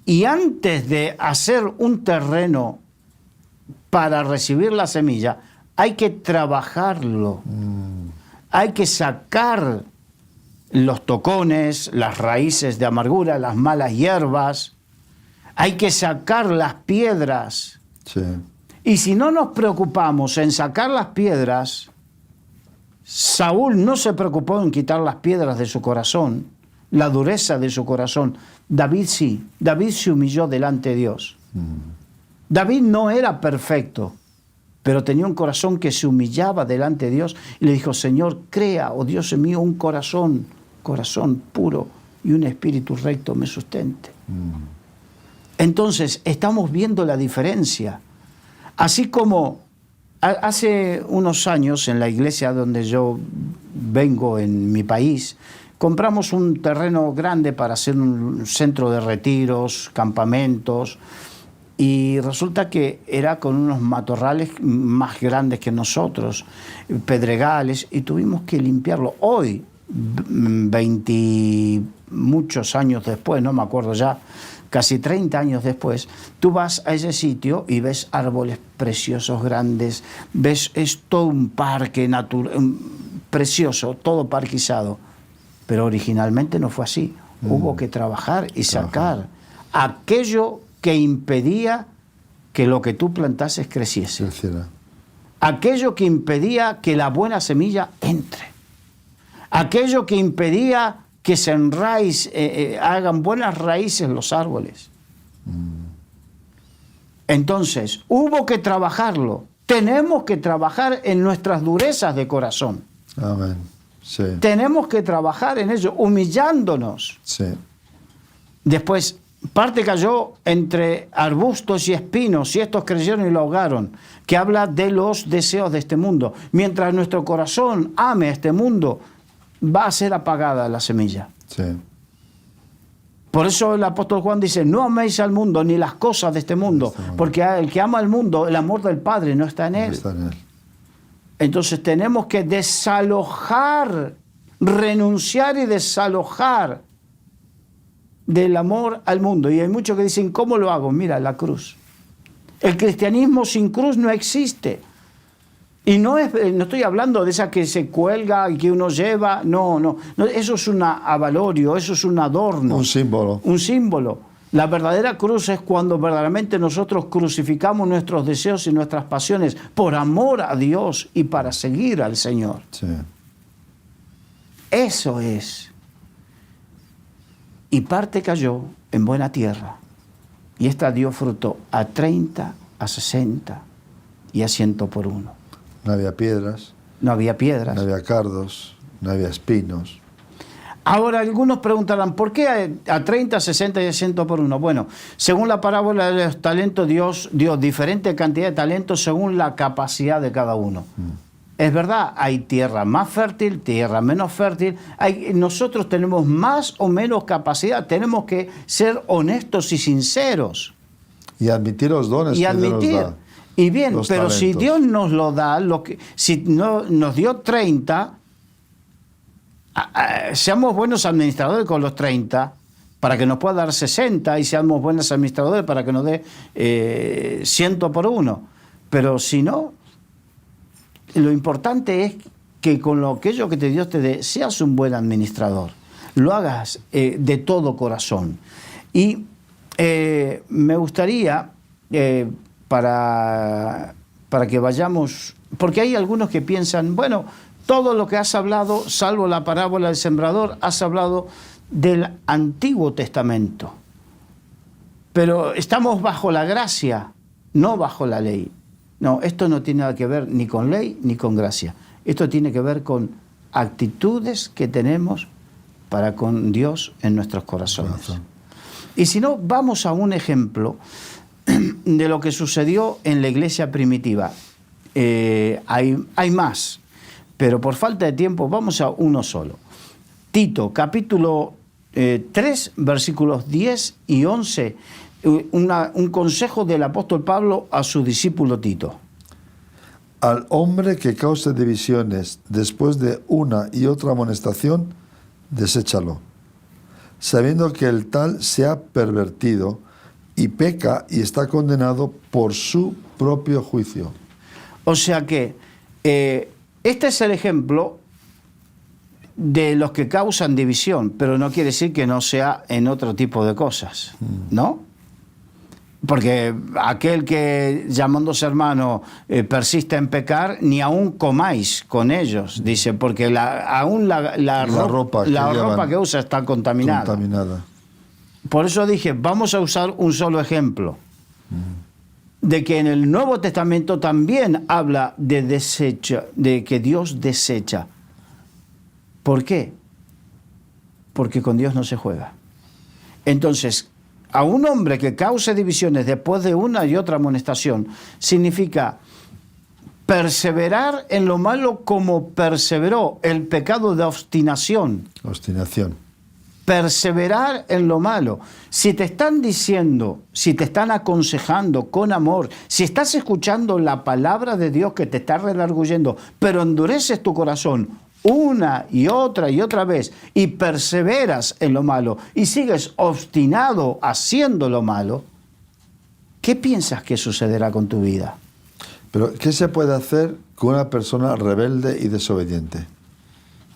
Y antes de hacer un terreno para recibir la semilla, hay que trabajarlo. Hay que sacar los tocones, las raíces de amargura, las malas hierbas. Hay que sacar las piedras. Sí. Y si no nos preocupamos en sacar las piedras, Saúl no se preocupó en quitar las piedras de su corazón, la dureza de su corazón. David sí. David se humilló delante de Dios. David no era perfecto, pero tenía un corazón que se humillaba delante de Dios y le dijo, Señor, crea, oh Dios mío, un corazón puro y un espíritu recto me sustente. Entonces, estamos viendo la diferencia. Así como hace unos años en la iglesia donde yo vengo en mi país, compramos un terreno grande para hacer un centro de retiros, campamentos, y resulta que era con unos matorrales más grandes que nosotros, pedregales, y tuvimos que limpiarlo. Hoy, 20 muchos años después, no me acuerdo ya, casi 30 años después, tú vas a ese sitio y ves árboles preciosos, grandes, es todo un parque precioso, todo parquizado. Pero originalmente no fue así. Hubo que trabajar y sacar aquello que impedía que lo que tú plantases creciese. Aquello que impedía que la buena semilla entre. Aquello que impedía que se hagan buenas raíces los árboles. Entonces, hubo que trabajarlo. Tenemos que trabajar en nuestras durezas de corazón. Amén. Sí. Tenemos que trabajar en ello, humillándonos. Sí. Después, parte cayó entre arbustos y espinos, y estos creyeron y lo ahogaron, que habla de los deseos de este mundo. Mientras nuestro corazón ame este mundo, va a ser apagada la semilla. Sí. Por eso el apóstol Juan dice, no améis al mundo ni las cosas de este mundo, porque el que ama al mundo, el amor del Padre no está en él. No está en él. Entonces tenemos que desalojar renunciar y desalojar del amor al mundo. Y hay muchos que dicen, ¿cómo lo hago? Mira, la cruz. El cristianismo sin cruz no existe. Y no estoy hablando de esa que se cuelga y que uno lleva. No, eso es un avalorio, eso es un adorno. Un símbolo. Un símbolo. La verdadera cruz es cuando verdaderamente nosotros crucificamos nuestros deseos y nuestras pasiones por amor a Dios y para seguir al Señor. Sí. Eso es. Y parte cayó en buena tierra. Y esta dio fruto a 30, a 60 y a 100 por uno. No había piedras, No había piedras. no había cardos, no había espinos. Ahora, algunos preguntarán, ¿por qué a 30, 60 y a 100 por uno? Bueno, según la parábola de los talentos, Dios dio diferente cantidad de talentos según la capacidad de cada uno. Es verdad, hay tierra más fértil, tierra menos fértil. Nosotros tenemos más o menos capacidad. Tenemos que ser honestos y sinceros. Y admitir los dones Y que Dios admitir. nos da. Y bien, los pero si talentos. Dios nos lo da, si no, nos dio 30, seamos buenos administradores con los 30 para que nos pueda dar 60 y seamos buenos administradores para que nos dé 100 por uno. Pero si no, lo importante es que con aquello que Dios te dé, seas un buen administrador. Lo hagas de todo corazón. Y me gustaría, para que vayamos, porque hay algunos que piensan, bueno, todo lo que has hablado, salvo la parábola del sembrador, has hablado del Antiguo Testamento. Pero estamos bajo la gracia, no bajo la ley. No, esto no tiene nada que ver ni con ley ni con gracia. Esto tiene que ver con actitudes que tenemos para con Dios en nuestros corazones. Y si no, vamos a un ejemplo de lo que sucedió en la iglesia primitiva. Hay más, pero por falta de tiempo vamos a uno solo. Tito, capítulo 3, versículos 10 y 11, un consejo del apóstol Pablo a su discípulo Tito. Al hombre que cause divisiones después de una y otra amonestación, deséchalo, sabiendo que el tal se ha pervertido y peca y está condenado por su propio juicio. O sea que este es el ejemplo de los que causan división, pero no quiere decir que no sea en otro tipo de cosas, ¿no? Porque aquel que, llamándose hermano, persiste en pecar, ni aún comáis con ellos, dice, porque aún la ropa que usa está contaminada. Por eso dije, vamos a usar un solo ejemplo, de que en el Nuevo Testamento también habla de desecho, de que Dios desecha. ¿Por qué? Porque con Dios no se juega. Entonces, a un hombre que cause divisiones después de una y otra amonestación, significa perseverar en lo malo como perseveró el pecado de obstinación. Obstinación. Perseverar en lo malo. Si te están diciendo, si te están aconsejando con amor, si estás escuchando la palabra de Dios que te está redarguyendo, pero endureces tu corazón una y otra vez y perseveras en lo malo y sigues obstinado haciendo lo malo, ¿qué piensas que sucederá con tu vida? Pero, ¿qué se puede hacer con una persona rebelde y desobediente?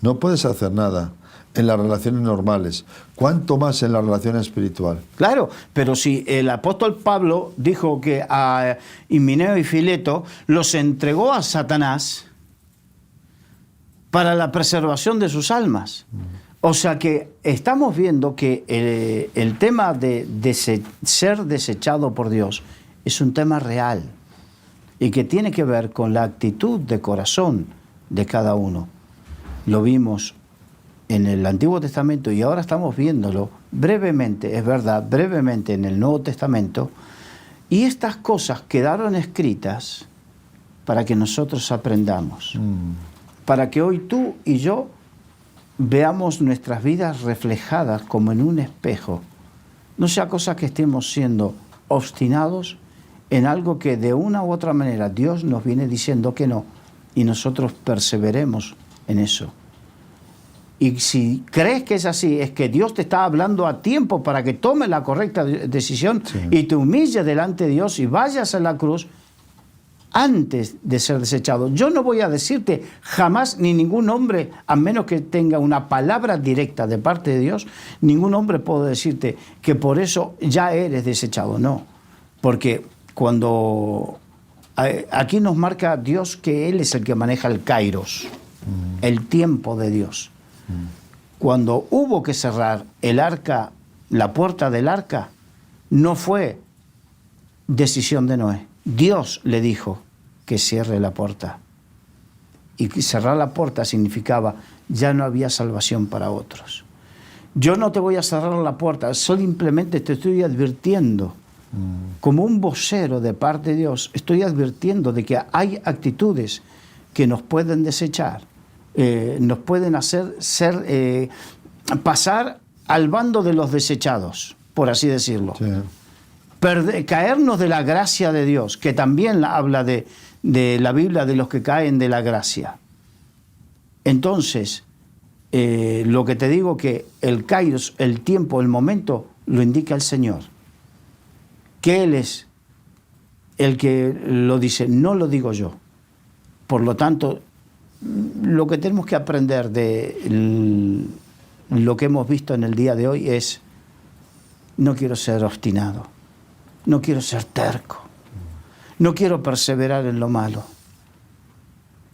No puedes hacer nada en las relaciones normales, cuanto más en la relación espiritual. Claro, pero si el apóstol Pablo dijo que a Himeneo y Fileto los entregó a Satanás para la preservación de sus almas. O sea que estamos viendo que el tema de ser desechado por Dios es un tema real y que tiene que ver con la actitud de corazón de cada uno. Lo vimos en el Antiguo Testamento y ahora estamos viéndolo brevemente, es verdad, brevemente en el Nuevo Testamento, y estas cosas quedaron escritas para que nosotros aprendamos. Para que hoy tú y yo veamos nuestras vidas reflejadas como en un espejo. No sea cosa que estemos siendo obstinados en algo que de una u otra manera Dios nos viene diciendo que no, y nosotros perseveremos en eso. Y si crees que es así, es que Dios te está hablando a tiempo para que tomes la correcta decisión y te humilles delante de Dios y vayas a la cruz antes de ser desechado. Yo no voy a decirte jamás, ni ningún hombre, a menos que tenga una palabra directa de parte de Dios, ningún hombre puede decirte que por eso ya eres desechado. No, porque cuando aquí nos marca Dios que Él es el que maneja el kairos, el tiempo de Dios. Cuando hubo que cerrar el arca, la puerta del arca, no fue decisión de Noé. Dios le dijo que cierre la puerta. Y cerrar la puerta significaba ya no había salvación para otros. Yo no te voy a cerrar la puerta, simplemente te estoy advirtiendo, como un vocero de parte de Dios, estoy advirtiendo de que hay actitudes que nos pueden desechar, nos pueden hacer pasar al bando de los desechados, por así decirlo. Sí. Caernos de la gracia de Dios, que también habla de la Biblia de los que caen de la gracia. Entonces, lo que te digo que el kairos, el tiempo, el momento, lo indica el Señor. Que Él es el que lo dice, no lo digo yo. Por lo tanto, lo que tenemos que aprender de lo que hemos visto en el día de hoy es, no quiero ser obstinado, no quiero ser terco, no quiero perseverar en lo malo.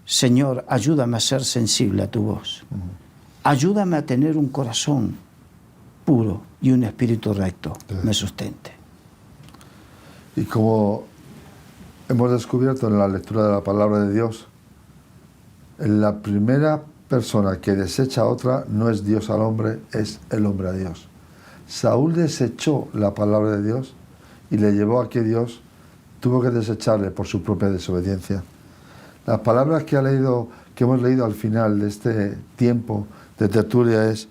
Señor, ayúdame a ser sensible a tu voz. Ayúdame a tener un corazón puro y un espíritu recto me sustente. Y como hemos descubierto en la lectura de la palabra de Dios, la primera persona que desecha a otra no es Dios al hombre, es el hombre a Dios. Saúl desechó la palabra de Dios y le llevó a que Dios tuvo que desecharle por su propia desobediencia. Las palabras que hemos leído al final de este tiempo de tertulia es: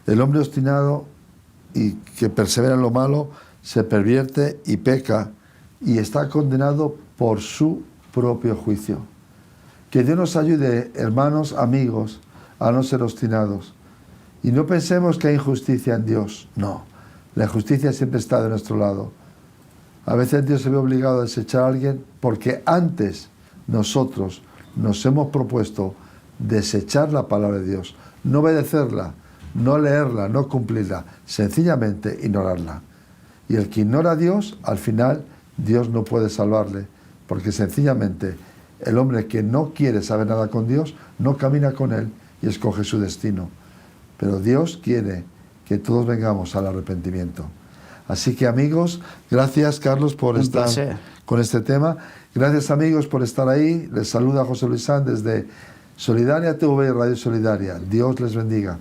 el hombre obstinado y que persevera en lo malo se pervierte y peca y está condenado por su propio juicio. Que Dios nos ayude, hermanos, amigos, a no ser obstinados. Y no pensemos que hay injusticia en Dios. No, la justicia siempre está de nuestro lado. A veces Dios se ve obligado a desechar a alguien porque antes nosotros nos hemos propuesto desechar la palabra de Dios, no obedecerla, no leerla, no cumplirla, sencillamente ignorarla. Y el que ignora a Dios, al final Dios no puede salvarle, porque sencillamente el hombre que no quiere saber nada con Dios no camina con Él y escoge su destino. Pero Dios quiere que todos vengamos al arrepentimiento. Así que, amigos, gracias, Carlos, por estar con este tema. Gracias, amigos, por estar ahí. Les saluda José Luis Sanz desde Solidaria TV y Radio Solidaria. Dios les bendiga.